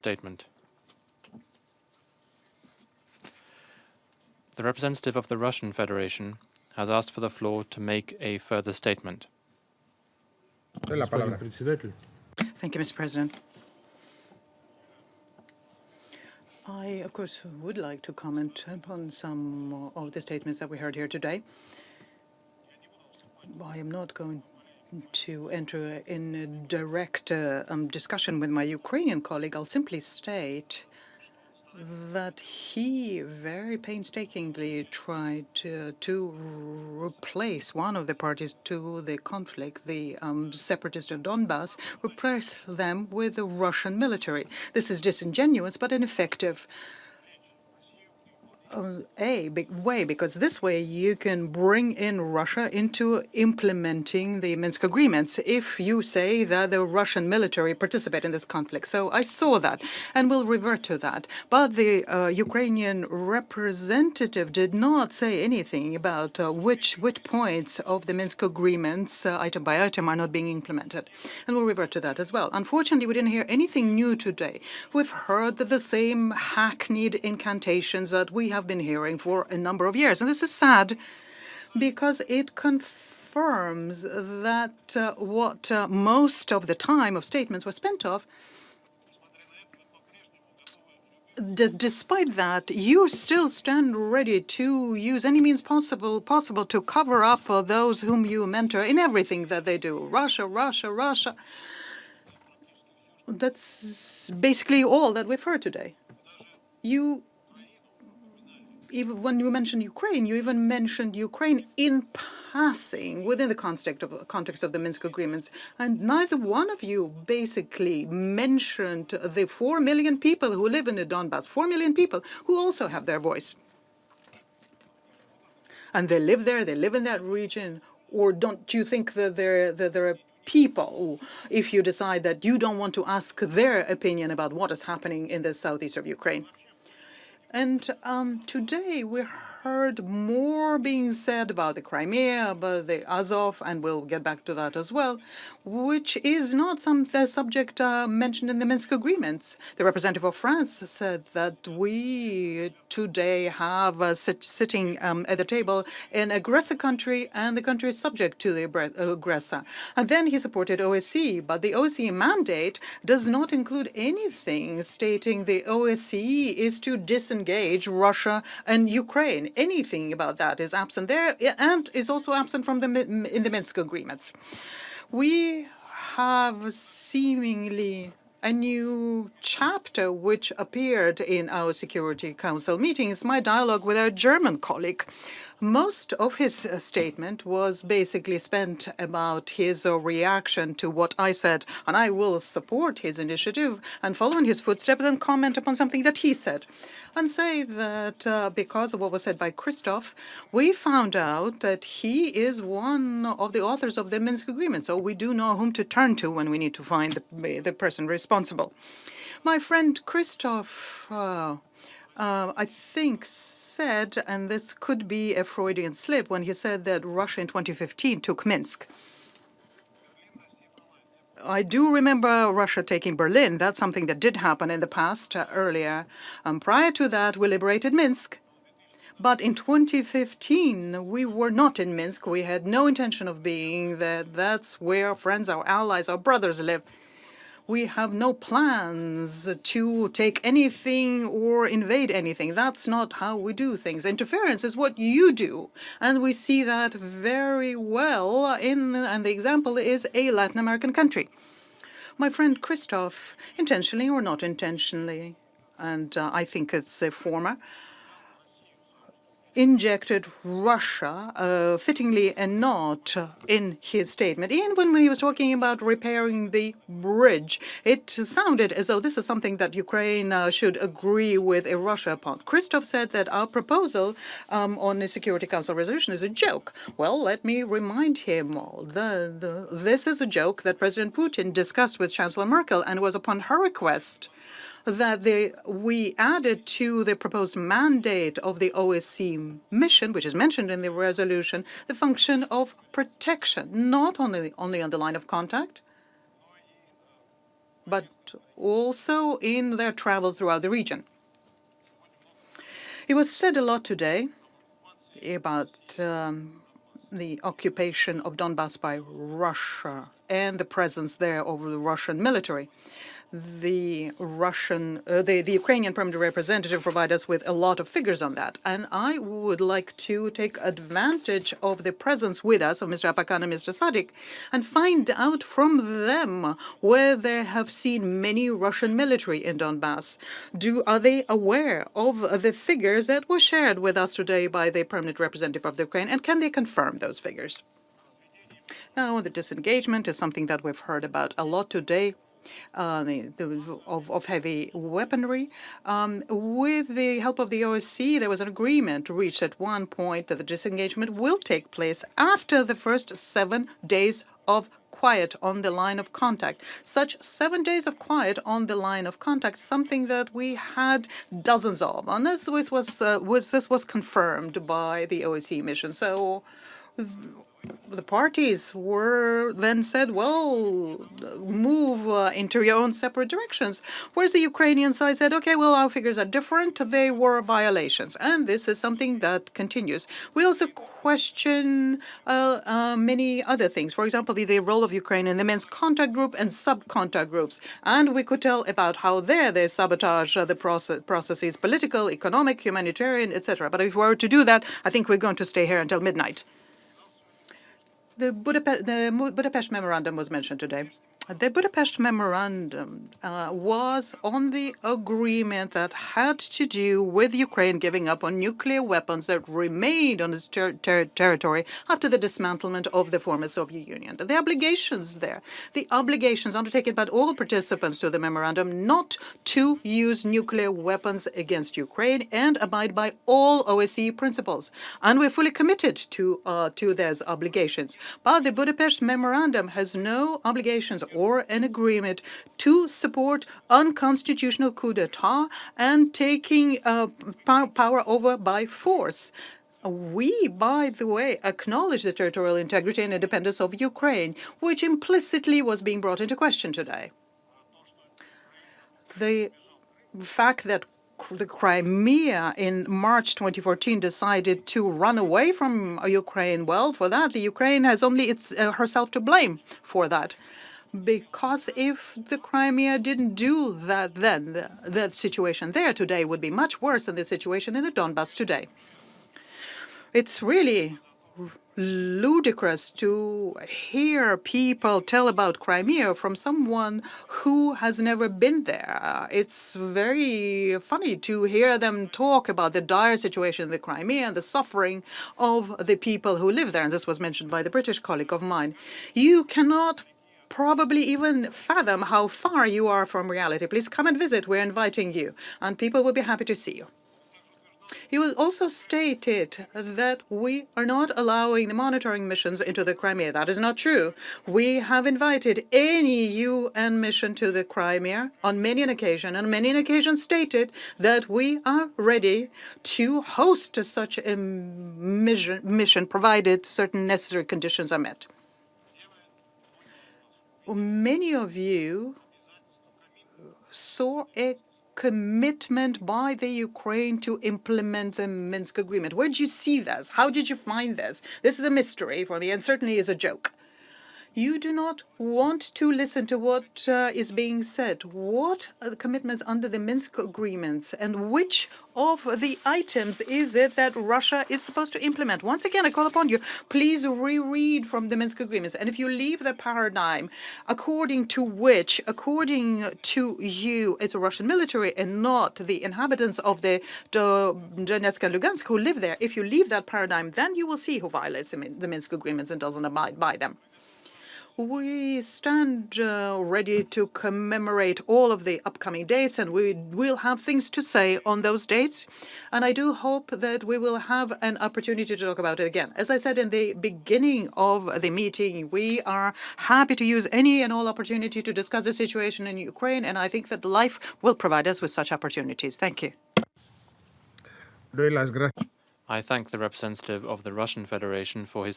statement. The representative of the Russian Federation has asked for the floor to make a further statement. Thank you, Mr. President. I, of course, would like to comment upon some of the statements that we heard here today. I am not going to enter in a direct discussion with my Ukrainian colleague. I'll simply state that he very painstakingly tried to replace one of the parties to the conflict, the separatists of Donbass, replace them with the Russian military. This is disingenuous but ineffective way, because this way you can bring in Russia into implementing the Minsk agreements if you say that the Russian military participate in this conflict. So I saw that and will revert to that. But the Ukrainian representative did not say anything about which points of the Minsk agreements item by item are not being implemented. And we'll revert to that as well. Unfortunately, we didn't hear anything new today. We've heard the same hackneyed incantations that we have been hearing for a number of years. And this is sad because it confirms that what most of the time of statements were spent of, despite that, you still stand ready to use any means possible to cover up for those whom you mentor in everything that they do. Russia, Russia, Russia. That's basically all that we've heard today. Even when you mentioned Ukraine, you even mentioned Ukraine in passing within the context of the Minsk agreements. And neither one of you basically mentioned the 4 million people who live in the Donbass, 4 million people who also have their voice. And they live there, they live in that region. Or don't you think that there are people, if you decide that you don't want to ask their opinion about what is happening in the southeast of Ukraine? And today we heard more being said about the Crimea, about the Azov, and we'll get back to that as well, which is not the subject mentioned in the Minsk agreements. The representative of France said that we today have sitting at the table an aggressor country, and the country is subject to the aggressor. And then he supported OSCE, but the OSCE mandate does not include anything stating the OSCE is to disengage Russia and Ukraine. Anything about that is absent there and is also absent from in the Minsk agreements. We have seemingly a new chapter which appeared in our Security Council meetings, my dialogue with our German colleague. Most of his statement was basically spent about his reaction to what I said, and I will support his initiative and follow in his footsteps and comment upon something that he said, and say that because of what was said by Christoph, we found out that he is one of the authors of the Minsk agreement, so we do know whom to turn to when we need to find the person responsible. My friend Christoph, I think, said, and this could be a Freudian slip, when he said that Russia in 2015 took Minsk. I do remember Russia taking Berlin. That's something that did happen in the past, earlier. Prior to that, we liberated Minsk. But in 2015, we were not in Minsk. We had no intention of being there. That's where our friends, our allies, our brothers live. We have no plans to take anything or invade anything. That's not how we do things. Interference is what you do. And we see that very well and the example is a Latin American country. My friend Christoph, intentionally or not intentionally, and I think it's the former, injected Russia, fittingly and not, in his statement. Even when he was talking about repairing the bridge, it sounded as though this is something that Ukraine should agree with Russia upon. Christoph said that our proposal on the Security Council resolution is a joke. Well, let me remind him all. This is a joke that President Putin discussed with Chancellor Merkel, and it was upon her request that we added to the proposed mandate of the OSCE mission, which is mentioned in the resolution, the function of protection, not only on the line of contact, but also in their travel throughout the region. It was said a lot today about the occupation of Donbass by Russia and the presence there of the Russian military. The Ukrainian permanent representative provided us with a lot of figures on that, and I would like to take advantage of the presence with us of Mr. Apakan and Mr. Sadik and find out from them where they have seen many Russian military in Donbass. Are they aware of the figures that were shared with us today by the permanent representative of the Ukraine, and can they confirm those figures? Now, the disengagement is something that we've heard about a lot today. Of heavy weaponry. With the help of the OSCE, there was an agreement reached at one point that the disengagement will take place after the first 7 days of quiet on the line of contact. Such 7 days of quiet on the line of contact, something that we had dozens of, and this was confirmed by the OSCE mission. So the parties were then said, well, move into your own separate directions. Whereas the Ukrainian side said, okay, well, our figures are different. They were violations. And this is something that continues. We also question many other things. For example, the role of Ukraine in the Minsk contact group and sub-contact groups. And we could tell about how they sabotage the processes, political, economic, humanitarian, etc. But if we were to do that, I think we're going to stay here until midnight. The Budapest Memorandum was mentioned today. The Budapest Memorandum was on the agreement that had to do with Ukraine giving up on nuclear weapons that remained on its territory after the dismantlement of the former Soviet Union. The obligations there, the obligations undertaken by all participants to the memorandum not to use nuclear weapons against Ukraine and abide by all OSCE principles. And we're fully committed to those obligations. But the Budapest Memorandum has no obligations or an agreement to support unconstitutional coup d'etat and taking power over by force. We, by the way, acknowledge the territorial integrity and independence of Ukraine, which implicitly was being brought into question today. The fact that the Crimea in March 2014 decided to run away from Ukraine, well, for that, the Ukraine has only herself to blame for that. Because if the Crimea didn't do that then, the situation there today would be much worse than the situation in the Donbass today. It's really ludicrous to hear people tell about Crimea from someone who has never been there. It's very funny to hear them talk about the dire situation in the Crimea and the suffering of the people who live there. And this was mentioned by the British colleague of mine. You cannot probably even fathom how far you are from reality. Please come and visit. We're inviting you, and people will be happy to see you. You also stated that we are not allowing the monitoring missions into the Crimea. That is not true. We have invited any UN mission to the Crimea on many an occasion, and many an occasion stated that we are ready to host such a mission provided certain necessary conditions are met. Many of you saw a commitment by the Ukraine to implement the Minsk agreement. Where did you see this? How did you find this? This is a mystery for me and certainly is a joke. You do not want to listen to what is being said. What are the commitments under the Minsk agreements, and which of the items is it that Russia is supposed to implement? Once again, I call upon you, please reread from the Minsk agreements. And if you leave the paradigm according to which, according to you, it's a Russian military and not the inhabitants of the Donetsk and Lugansk who live there, if you leave that paradigm, then you will see who violates the Minsk agreements and doesn't abide by them. We stand ready to commemorate all of the upcoming dates, and we will have things to say on those dates. And I do hope that we will have an opportunity to talk about it again. As I said in the beginning of the meeting, we are happy to use any and all opportunity to discuss the situation in Ukraine, and I think that life will provide us with such opportunities. Thank you. I thank the representative of the Russian Federation for his